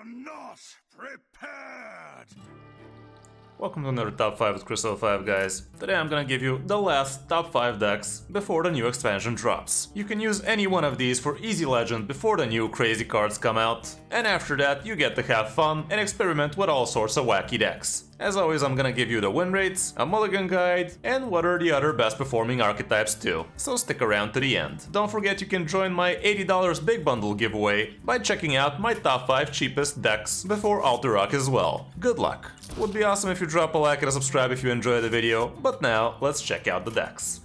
not prepared! Welcome to another Top 5 with Kris 05, guys. Today I'm gonna give you the last Top 5 decks before the new expansion drops. You can use any one of these for easy legend before the new crazy cards come out, and after that you get to have fun and experiment with all sorts of wacky decks. As always, I'm gonna give you the win rates, a mulligan guide, and what are the other best performing archetypes too. So stick around to the end. Don't forget you can join my $80 big bundle giveaway by checking out my top 5 cheapest decks before Alter Rock as well. Good luck! Would be awesome if you drop a like and a subscribe if you enjoyed the video, but now let's check out the decks.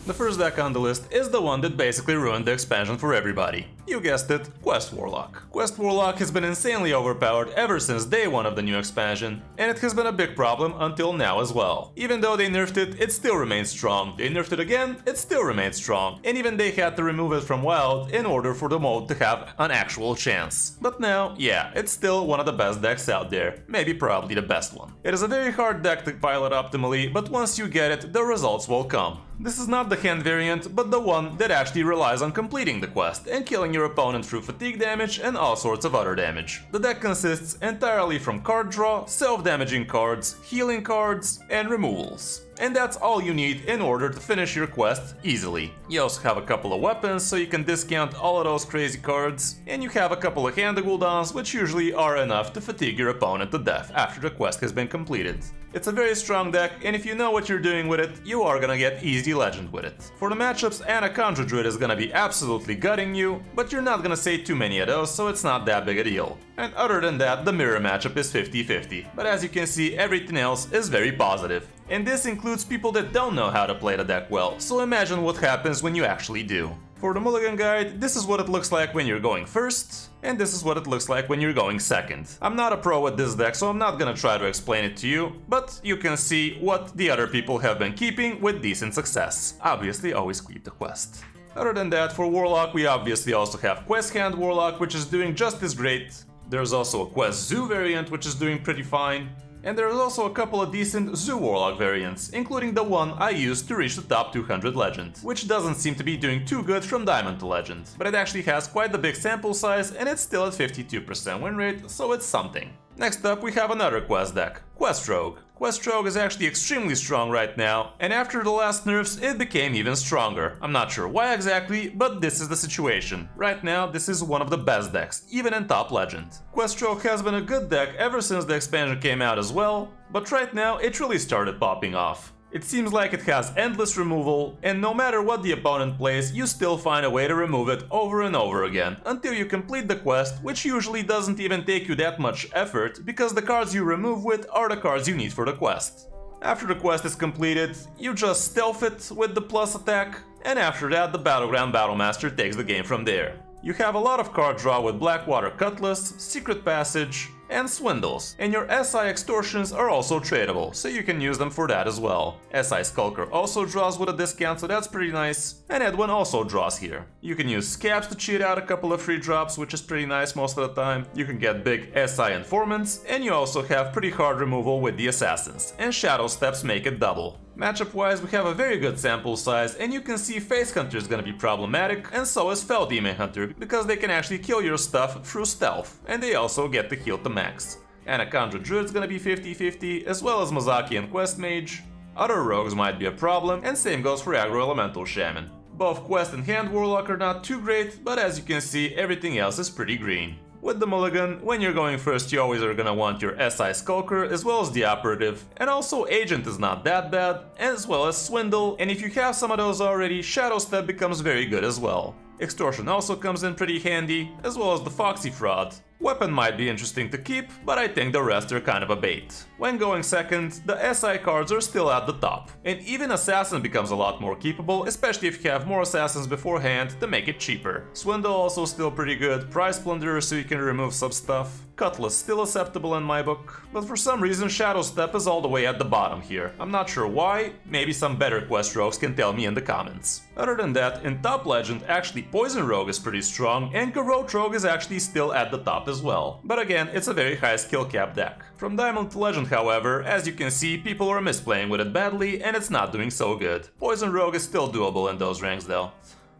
The first deck on the list is the one that basically ruined the expansion for everybody. You guessed it, Quest Warlock. Quest Warlock has been insanely overpowered ever since day one of the new expansion, and it has been a big problem until now as well. Even though they nerfed it, it still remains strong. They nerfed it again, it still remains strong. And even they had to remove it from Wild in order for the mode to have an actual chance. But now, yeah, it's still one of the best decks out there. Maybe probably the best one. It is a very hard deck to pilot optimally, but once you get it, the results will come. This is not the hand variant, but the one that actually relies on completing the quest and killing your opponent through fatigue damage and all sorts of other damage. The deck consists entirely from card draw, self-damaging cards, healing cards, and removals. And that's all you need in order to finish your quest easily. You also have a couple of weapons, so you can discount all of those crazy cards, and you have a couple of hand cooldowns, which usually are enough to fatigue your opponent to death after the quest has been completed. It's a very strong deck, and if you know what you're doing with it, you are gonna get easy legend with it. For the matchups, Aggro Druid is gonna be absolutely gutting you, but you're not gonna say too many of those, so it's not that big a deal. And other than that, the mirror matchup is 50-50, but as you can see, everything else is very positive. And this includes people that don't know how to play the deck well, so imagine what happens when you actually do. For the mulligan guide, this is what it looks like when you're going first, and this is what it looks like when you're going second. I'm not a pro with this deck, so I'm not gonna try to explain it to you, but you can see what the other people have been keeping with decent success. Obviously, always keep the quest. Other than that, for Warlock, we obviously also have Quest Hand Warlock, which is doing just as great. There's also a Quest Zoo variant, which is doing pretty fine. And there's also a couple of decent Zoo Warlock variants, including the one I used to reach the top 200 legend, which doesn't seem to be doing too good from Diamond to Legend, but it actually has quite the big sample size and it's still at 52% win rate, so it's something. Next up we have another quest deck, Quest Rogue. Quest Rogue is actually extremely strong right now, and after the last nerfs it became even stronger. I'm not sure why exactly, but this is the situation. Right now this is one of the best decks, even in top legend. Quest Rogue has been a good deck ever since the expansion came out as well, but right now it really started popping off. It seems like it has endless removal, and no matter what the opponent plays, you still find a way to remove it over and over again, until you complete the quest, which usually doesn't even take you that much effort, because the cards you remove with are the cards you need for the quest. After the quest is completed, you just stealth it with the plus attack, and after that the Battleground Battlemaster takes the game from there. You have a lot of card draw with Blackwater Cutlass, Secret Passage, and Swindles, and your SI Extortions are also tradable, so you can use them for that as well. SI Skulker also draws with a discount, so that's pretty nice, and Edwin also draws here. You can use Scabs to cheat out a couple of free drops, which is pretty nice most of the time. You can get big SI Informants, and you also have pretty hard removal with the Assassins, and Shadow Steps make it double. Matchup wise, we have a very good sample size, and you can see Face Hunter is gonna be problematic, and so is Fell Demon Hunter, because they can actually kill your stuff through stealth, and they also get to heal to max. Aggro Druid is gonna be 50-50, as well as Mozaki and Quest Mage. Other rogues might be a problem, and same goes for Aggro Elemental Shaman. Both Quest and Hand Warlock are not too great, but as you can see, everything else is pretty green. With the mulligan, when you're going first you always are gonna want your SI Skulker as well as the Operative, and also Agent is not that bad, as well as Swindle, and if you have some of those already, Shadow Step becomes very good as well. Extortion also comes in pretty handy, as well as the Foxy Fraud. Weapon might be interesting to keep, but I think the rest are kind of a bait. When going second, the SI cards are still at the top, and even Assassin becomes a lot more keepable, especially if you have more Assassins beforehand to make it cheaper. Swindle also still pretty good, Prize Plunderer so you can remove some stuff. Cutlass still acceptable in my book, but for some reason Shadow Step is all the way at the bottom here. I'm not sure why, maybe some better quest rogues can tell me in the comments. Other than that, in top legend actually Poison Rogue is pretty strong, and Garrote Rogue is actually still at the top as well. But again, it's a very high skill cap deck. From Diamond to Legend, however, as you can see, people are misplaying with it badly and it's not doing so good. Poison Rogue is still doable in those ranks though.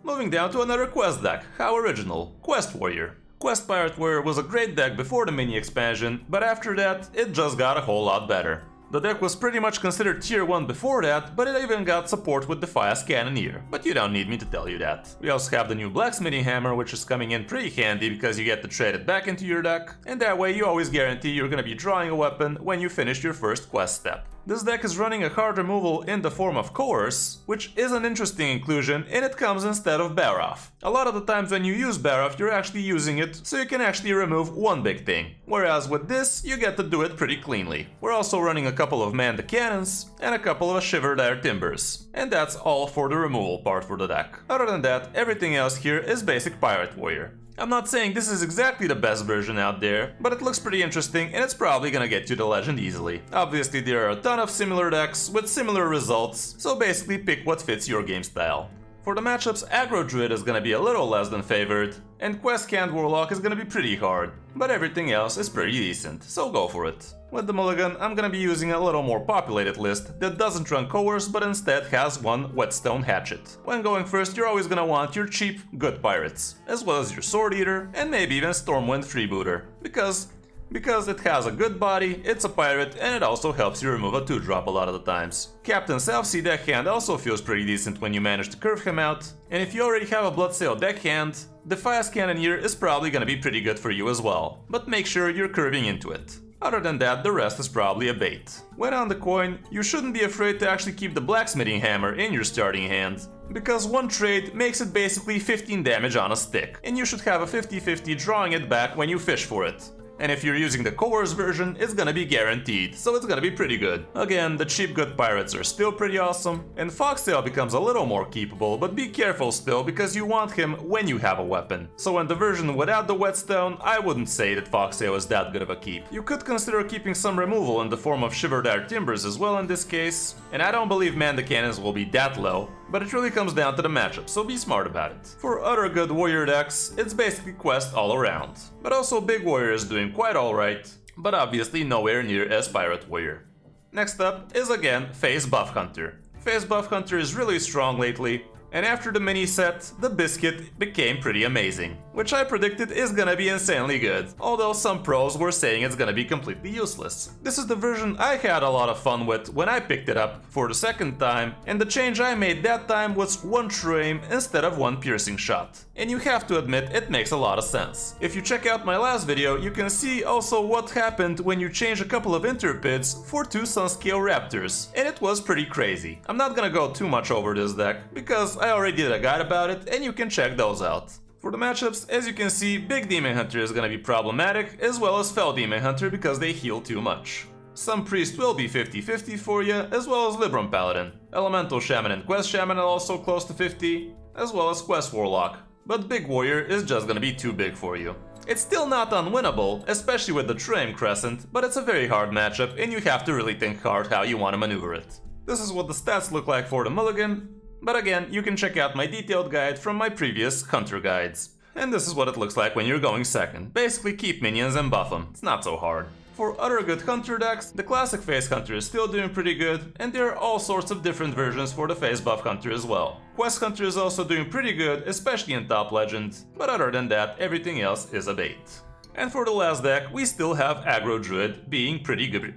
Moving down to another quest deck, how original, Quest Warrior. Quest Pirate Warrior was a great deck before the mini expansion, but after that, it just got a whole lot better. The deck was pretty much considered tier 1 before that, but it even got support with the Fast Cannoneer, but you don't need me to tell you that. We also have the new Blacksmithing Hammer, which is coming in pretty handy because you get to trade it back into your deck, and that way you always guarantee you're gonna be drawing a weapon when you finish your first quest step. This deck is running a card removal in the form of Coerce, which is an interesting inclusion, and it comes instead of Barath. A lot of the times when you use Barath, you're actually using it so you can actually remove one big thing, whereas with this, you get to do it pretty cleanly. We're also running a couple of Man the Cannons and a couple of Shivered Air Timbers, and that's all for the removal part for the deck. Other than that, everything else here is basic Pirate Warrior. I'm not saying this is exactly the best version out there, but it looks pretty interesting and it's probably gonna get you the legend easily. Obviously there are a ton of similar decks with similar results, so basically pick what fits your game style. For the matchups, Aggro Druid is gonna be a little less than favored, and Quest Canned Warlock is gonna be pretty hard, but everything else is pretty decent, so go for it. With the mulligan, I'm gonna be using a little more populated list that doesn't run Coerce but instead has one Whetstone Hatchet. When going first, you're always gonna want your cheap, good pirates, as well as your Sword Eater and maybe even Stormwind Freebooter, because it has a good body, it's a pirate, and it also helps you remove a 2-drop a lot of the times. Captain Southsea deckhand also feels pretty decent when you manage to curve him out, and if you already have a Bloodsail deckhand, the Fast Cannoneer is probably gonna be pretty good for you as well, but make sure you're curving into it. Other than that, the rest is probably a bait. When on the coin, you shouldn't be afraid to actually keep the Blacksmithing Hammer in your starting hand, because one trade makes it basically 15 damage on a stick, and you should have a 50-50 drawing it back when you fish for it. And if you're using the Coerce version, it's gonna be guaranteed, so it's gonna be pretty good. Again, the cheap good pirates are still pretty awesome, and Foxtail becomes a little more keepable, but be careful still because you want him when you have a weapon. So in the version without the Whetstone, I wouldn't say that Foxtail is that good of a keep. You could consider keeping some removal in the form of Shivered Air Timbers as well in this case, and I don't believe Man the Cannons will be that low, but it really comes down to the matchup, so be smart about it. For other good warrior decks, it's basically Quest all around. But also Big Warrior is doing quite alright, but obviously nowhere near as Pirate Warrior. Next up is again Phase Buff Hunter. Phase Buff Hunter is really strong lately, and after the mini set, the biscuit became pretty amazing, which I predicted is gonna be insanely good, although some pros were saying it's gonna be completely useless. This is the version I had a lot of fun with when I picked it up for the second time, and the change I made that time was one true aim instead of one piercing shot. And you have to admit, it makes a lot of sense. If you check out my last video, you can see also what happened when you change a couple of Interpids for 2 Sunscale Raptors, and it was pretty crazy. I'm not gonna go too much over this deck, because I already did a guide about it, and you can check those out. For the matchups, as you can see, Big Demon Hunter is gonna be problematic, as well as Fell Demon Hunter because they heal too much. Some Priest will be 50-50 for you, as well as Libram Paladin. Elemental Shaman and Quest Shaman are also close to 50, as well as Quest Warlock. But Big Warrior is just gonna be too big for you. It's still not unwinnable, especially with the Trame Crescent, but it's a very hard matchup and you have to really think hard how you want to maneuver it. This is what the stats look like for the mulligan, but again, you can check out my detailed guide from my previous Hunter guides. And this is what it looks like when you're going second. Basically keep minions and buff them, it's not so hard. For other good Hunter decks, the classic Phase Hunter is still doing pretty good, and there are all sorts of different versions for the Phase Buff Hunter as well. Quest Hunter is also doing pretty good, especially in Top Legend, but other than that, everything else is a bait. And for the last deck, we still have Aggro Druid being pretty good.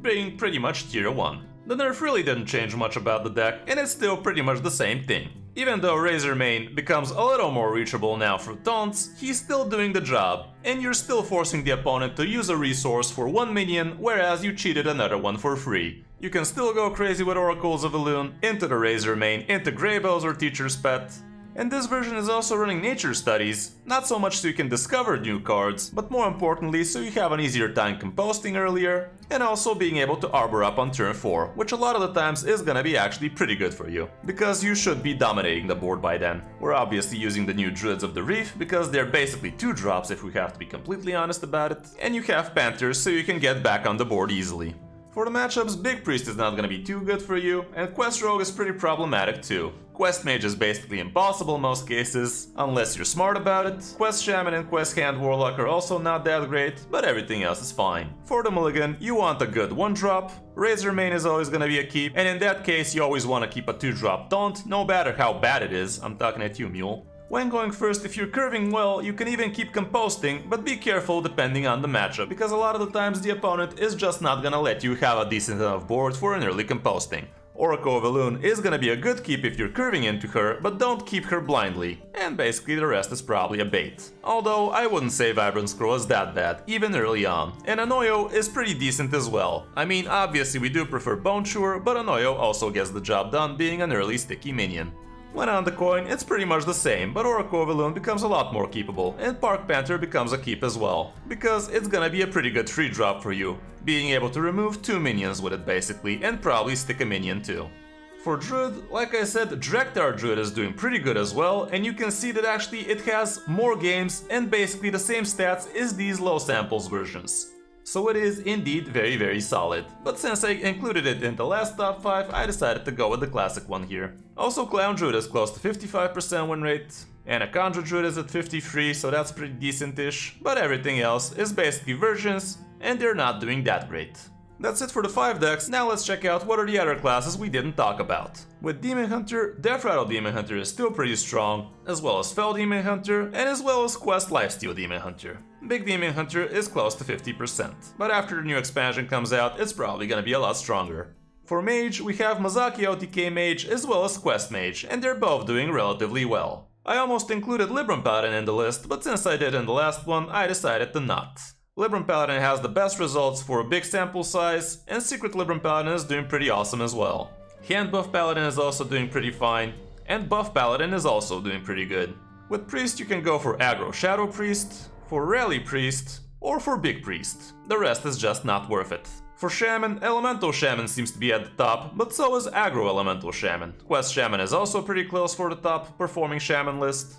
being pretty much tier 1. The nerf really didn't change much about the deck, and it's still pretty much the same thing. Even though Razormane becomes a little more reachable now for taunts, he's still doing the job, and you're still forcing the opponent to use a resource for one minion, whereas you cheated another one for free. You can still go crazy with Oracles of Elune, into the Razormane, into Greybells or Teacher's Pet. And this version is also running nature studies, not so much so you can discover new cards, but more importantly so you have an easier time composting earlier, and also being able to arbor up on turn 4, which a lot of the times is gonna be actually pretty good for you, because you should be dominating the board by then. We're obviously using the new Druids of the Reef, because they're basically 2 drops if we have to be completely honest about it, and you have Panthers so you can get back on the board easily. For the matchups, Big Priest is not gonna be too good for you, and Quest Rogue is pretty problematic too. Quest Mage is basically impossible in most cases, unless you're smart about it. Quest Shaman and Quest Hand Warlock are also not that great, but everything else is fine. For the mulligan, you want a good 1-drop, Razormane is always gonna be a keep, and in that case you always want to keep a 2-drop taunt, no matter how bad it is, I'm talking at you, mule. When going first, if you're curving well, you can even keep composting, but be careful depending on the matchup, because a lot of the times the opponent is just not gonna let you have a decent enough board for an early composting. Oracle of Elune is gonna be a good keep if you're curving into her, but don't keep her blindly, and basically the rest is probably a bait. Although I wouldn't say Vibrant Scroll is that bad, even early on, and Anoyo is pretty decent as well. I mean, obviously we do prefer Bone Chewer, but Anoyo also gets the job done being an early sticky minion. When on the coin, it's pretty much the same, but Oracle of Elune becomes a lot more keepable, and Park Panther becomes a keep as well, because it's gonna be a pretty good free drop for you, being able to remove 2 minions with it basically, and probably stick a minion too. For Druid, like I said, Drekthar Druid is doing pretty good as well, and you can see that actually it has more games and basically the same stats as these low samples versions. So it is indeed very solid, but since I included it in the last top 5, I decided to go with the classic one here. Also, Clown Druid is close to 55% win rate, and a Conjure Druid is at 53, so that's pretty decent-ish, but everything else is basically versions, and they're not doing that great. That's it for the 5 decks, now let's check out what are the other classes we didn't talk about. With Demon Hunter, Death Rattle Demon Hunter is still pretty strong, as well as Fell Demon Hunter, and as well as Quest Lifesteal Demon Hunter. Big Demon Hunter is close to 50%, but after the new expansion comes out, it's probably gonna be a lot stronger. For Mage, we have Mazaki OTK Mage as well as Quest Mage, and they're both doing relatively well. I almost included Libram Paladin in the list, but since I did in the last one, I decided to not. Libram Paladin has the best results for a big sample size, and Secret Libram Paladin is doing pretty awesome as well. Hand Buff Paladin is also doing pretty fine, and Buff Paladin is also doing pretty good. With Priest you can go for Aggro Shadow Priest, for Rally Priest, or for Big Priest. The rest is just not worth it. For Shaman, Elemental Shaman seems to be at the top, but so is Aggro Elemental Shaman. Quest Shaman is also pretty close for the top performing Shaman list.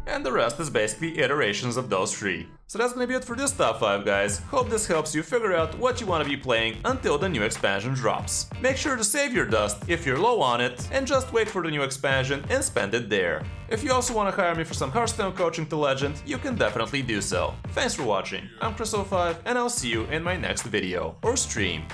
And the rest is basically iterations of those 3. So that's gonna be it for this top 5, guys. Hope this helps you figure out what you want to be playing until the new expansion drops. Make sure to save your dust if you're low on it, and just wait for the new expansion and spend it there. If you also want to hire me for some Hearthstone coaching to Legend, you can definitely do so. Thanks for watching, I'm Kris05, and I'll see you in my next video or stream.